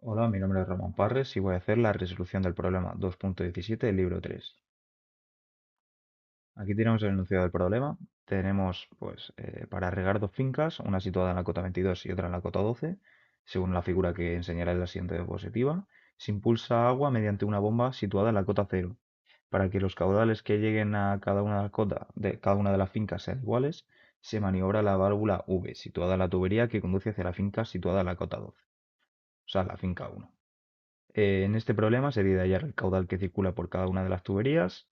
Hola, mi nombre es Ramón Parres y voy a hacer la resolución del problema 2.17 del libro 3. Aquí tenemos el enunciado del problema. Tenemos, pues, para regar dos fincas, una situada en la cota 22 y otra en la cota 12, según la figura que enseñaré en la siguiente diapositiva, se impulsa agua mediante una bomba situada en la cota 0. Para que los caudales que lleguen a cada una de las cotas de cada una de las fincas sean iguales, se maniobra la válvula V, situada en la tubería que conduce hacia la finca situada en la cota 12, o sea, la finca 1. En este problema sería de hallar el caudal que circula por cada una de las tuberías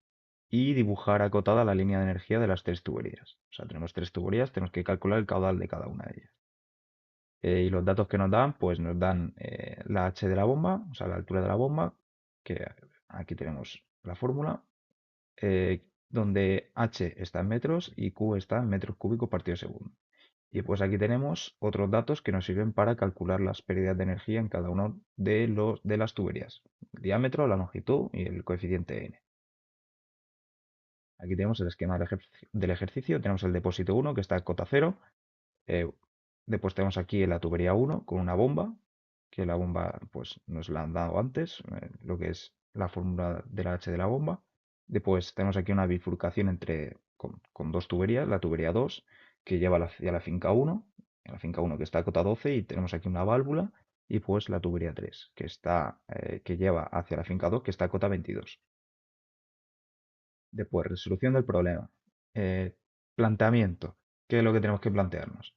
y dibujar acotada la línea de energía de las tres tuberías. O sea, tenemos tres tuberías, tenemos que calcular el caudal de cada una de ellas. Y los datos que nos dan, pues nos dan la H de la bomba, o sea, la altura de la bomba, que aquí tenemos la fórmula, donde H está en metros y Q está en metros cúbicos partido segundo. Y pues aquí tenemos otros datos que nos sirven para calcular las pérdidas de energía en cada uno de las tuberías. El diámetro, la longitud y el coeficiente n. Aquí tenemos el esquema del ejercicio. Tenemos el depósito 1 que está en cota 0. eh, Después tenemos aquí la tubería 1 con una bomba, que la bomba pues nos la han dado antes, lo que es la fórmula de la H de la bomba. Después tenemos aquí una bifurcación con dos tuberías, la tubería 2 que lleva hacia la finca 1 que está a cota 12 y tenemos aquí una válvula y pues la tubería 3 que lleva hacia la finca 2 que está a cota 22. Después, resolución del problema. Eh, Planteamiento. ¿Qué es lo que tenemos que plantearnos?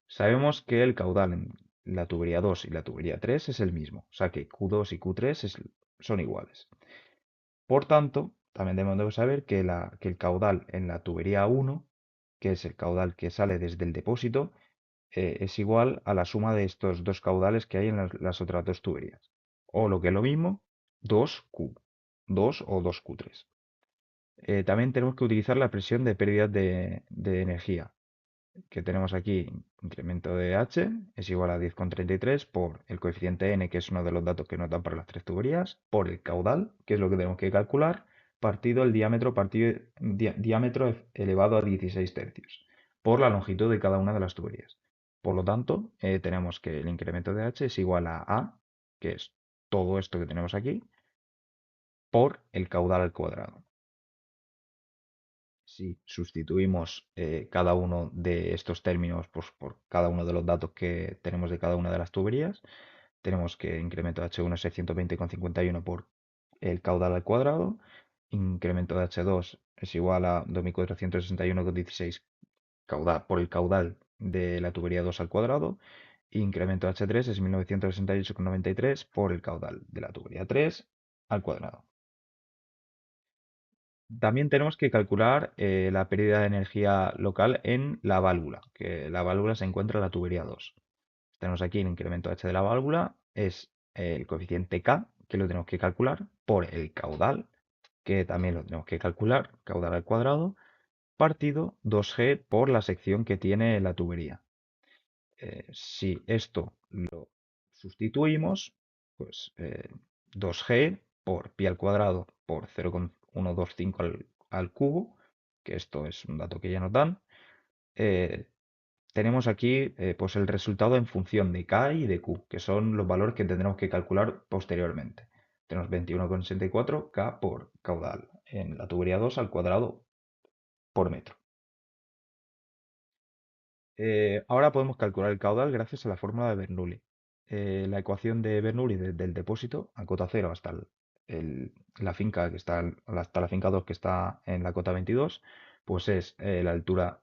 Sabemos que el caudal en la tubería 2 y la tubería 3 es el mismo, o sea que Q2 y Q3 son iguales. Por tanto, también debemos de saber que el caudal en la tubería 1, que es el caudal que sale desde el depósito, es igual a la suma de estos dos caudales que hay en las otras dos tuberías. O lo que es lo mismo, 2Q, 2 o 2Q3. También tenemos que utilizar la presión de pérdida de energía, que tenemos aquí, incremento de H es igual a 10,33 por el coeficiente N, que es uno de los datos que nos dan para las tres tuberías, por el caudal, que es lo que tenemos que calcular, partido el diámetro, diámetro elevado a 16 tercios, por la longitud de cada una de las tuberías. Por lo tanto, tenemos que el incremento de H es igual a, que es todo esto que tenemos aquí, por el caudal al cuadrado. Si sustituimos cada uno de estos términos pues, por cada uno de los datos que tenemos de cada una de las tuberías, tenemos que incremento de H1 es 620,51 por el caudal al cuadrado, incremento de H2 es igual a 2461,16 por el caudal de la tubería 2 al cuadrado, e incremento de H3 es 1968,93 por el caudal de la tubería 3 al cuadrado. También tenemos que calcular la pérdida de energía local en la válvula, que la válvula se encuentra en la tubería 2. Tenemos aquí el incremento H de la válvula, es el coeficiente K, que lo tenemos que calcular, por el caudal, que también lo tenemos que calcular, caudal al cuadrado, partido 2G por la sección que tiene la tubería. Si esto lo sustituimos, pues 2G por pi al cuadrado por 0,125 al cubo, que esto es un dato que ya nos dan, eh, tenemos aquí pues el resultado en función de K y de Q, que son los valores que tendremos que calcular posteriormente. Tenemos 21,64 K por caudal en la tubería 2 al cuadrado por metro. Ahora podemos calcular el caudal gracias a la fórmula de Bernoulli. La ecuación de Bernoulli desde el depósito a cota 0 hasta la finca hasta la finca 2 que está en la cota 22, pues es la altura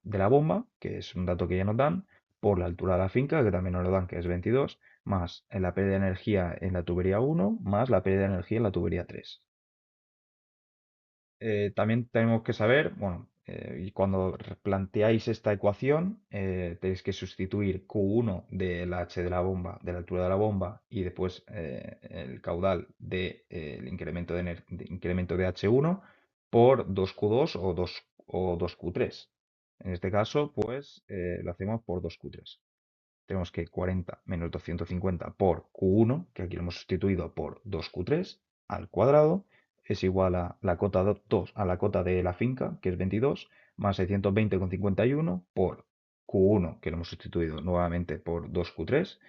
de la bomba, que es un dato que ya nos dan, por la altura de la finca, que también nos lo dan, que es 22, más la pérdida de energía en la tubería 1, más la pérdida de energía en la tubería 3. También tenemos que saber, bueno, y cuando planteáis esta ecuación, tenéis que sustituir Q1 del H de la bomba, de la altura de la bomba, y después el caudal del incremento de H1 por 2Q2 o 2Q3. En este caso, pues lo hacemos por 2Q3. Tenemos que 40 menos 250 por Q1, que aquí lo hemos sustituido por 2Q3 al cuadrado, es igual a la cota 2 a la cota de la finca, que es 22, más 620,51 por Q1, que lo hemos sustituido nuevamente por 2Q3,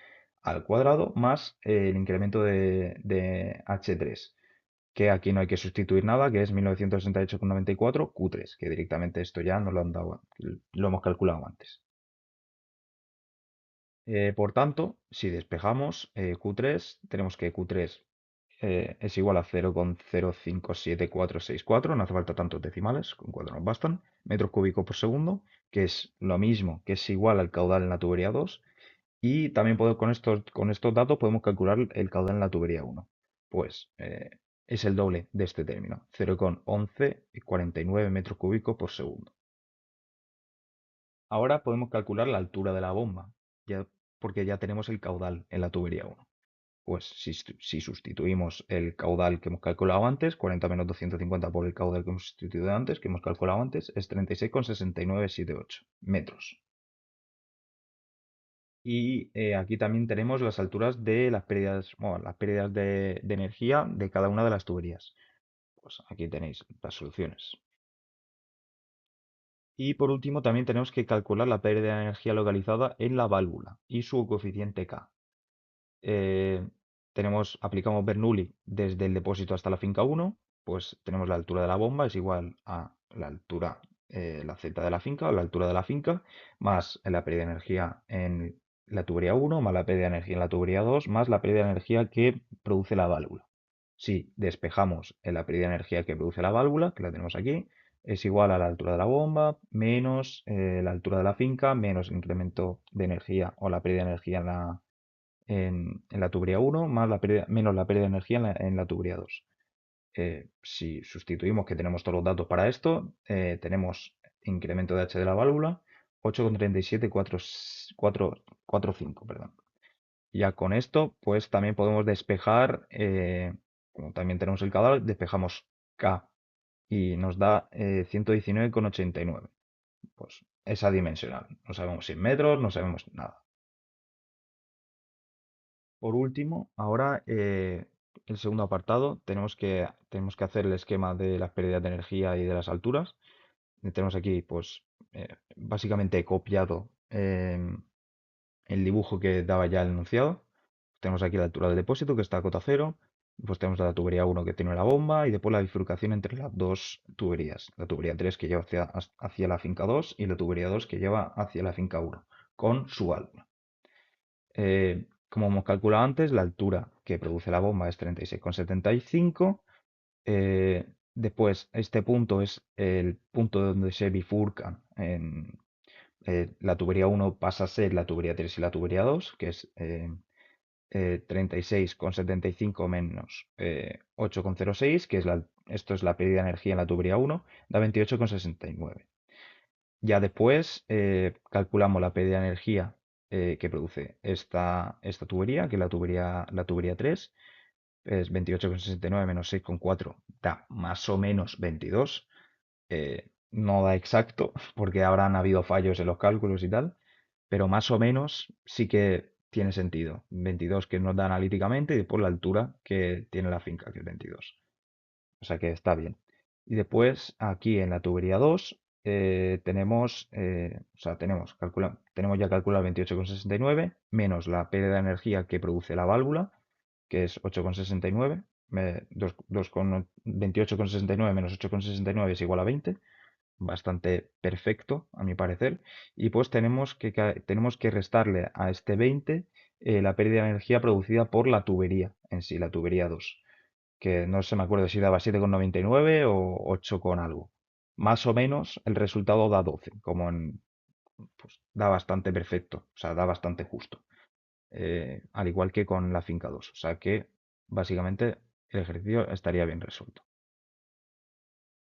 al cuadrado más el incremento de H3, que aquí no hay que sustituir nada, que es 1968,94 Q3, que directamente esto ya nos lo han dado, lo hemos calculado antes. Por tanto, si despejamos Q3, tenemos que Q3 es igual a 0,057464, no hace falta tantos decimales, con 4 nos bastan, metros cúbicos por segundo, que es lo mismo, que es igual al caudal en la tubería 2, y también con estos datos podemos calcular el caudal en la tubería 1. Pues es el doble de este término, 0,1149 metros cúbicos por segundo. Ahora podemos calcular la altura de la bomba, porque ya tenemos el caudal en la tubería 1. Pues si sustituimos el caudal que hemos calculado antes, 40 menos 250 por el caudal que hemos sustituido antes, que hemos calculado antes, es 36,6978 metros. Y aquí también tenemos las alturas de las pérdidas, bueno, las pérdidas de energía de cada una de las tuberías. Pues aquí tenéis las soluciones. Y por último también tenemos que calcular la pérdida de energía localizada en la válvula y su coeficiente K. eh, aplicamos Bernoulli desde el depósito hasta la finca 1, pues tenemos la altura de la bomba es igual a la altura, la Z de la finca, o la altura de la finca, más la pérdida de energía en la tubería 1, más la pérdida de energía en la tubería 2, más la pérdida de energía que produce la válvula. Si despejamos en la pérdida de energía que produce la válvula, que la tenemos aquí, es igual a la altura de la bomba, menos la altura de la finca, menos el incremento de energía o la pérdida de energía en la tubería 1 más menos la pérdida de energía en la tubería 2. Si sustituimos que tenemos todos los datos para esto, tenemos incremento de H de la válvula 8,37445, perdón. Ya con esto, pues también podemos despejar, como también tenemos el caudal, despejamos K y nos da 119,89. Pues esa dimensional. No sabemos si en metros, no sabemos nada. Por último, ahora el segundo apartado, tenemos que hacer el esquema de las pérdidas de energía y de las alturas. Tenemos aquí, pues, básicamente he copiado el dibujo que daba ya el enunciado. Tenemos aquí la altura del depósito que está a cota cero. Pues tenemos la tubería 1 que tiene la bomba y después la bifurcación entre las dos tuberías. La tubería 3 que lleva hacia la finca 2 y la tubería 2 que lleva hacia la finca 1 con su válvula. Como hemos calculado antes, la altura que produce la bomba es 36,75. Después, este punto es el punto donde se bifurcan. La tubería 1 pasa a ser la tubería 3 y la tubería 2, que es 36,75 menos 8,06, esto es la pérdida de energía en la tubería 1, da 28,69. Ya después calculamos la pérdida de energía que produce esta tubería, que es la tubería 3, es 28,69 menos 6,4, da más o menos 22. No da exacto, porque habrán habido fallos en los cálculos y tal, pero más o menos sí que tiene sentido. 22 que nos da analíticamente y después la altura que tiene la finca, que es 22. O sea que está bien. Y después aquí en la tubería 2 tenemos ya calculado 28,69 menos la pérdida de energía que produce la válvula, que es 8,69. 28,69 menos 8,69 es igual a 20. Bastante perfecto, a mi parecer. Y pues tenemos que restarle a este 20 la pérdida de energía producida por la tubería en sí, la tubería 2, que no se me acuerdo si daba 7,99 o 8 con algo. Más o menos el resultado da 12, pues da bastante perfecto, o sea, da bastante justo. Al igual que con la finca 2. O sea que básicamente el ejercicio estaría bien resuelto.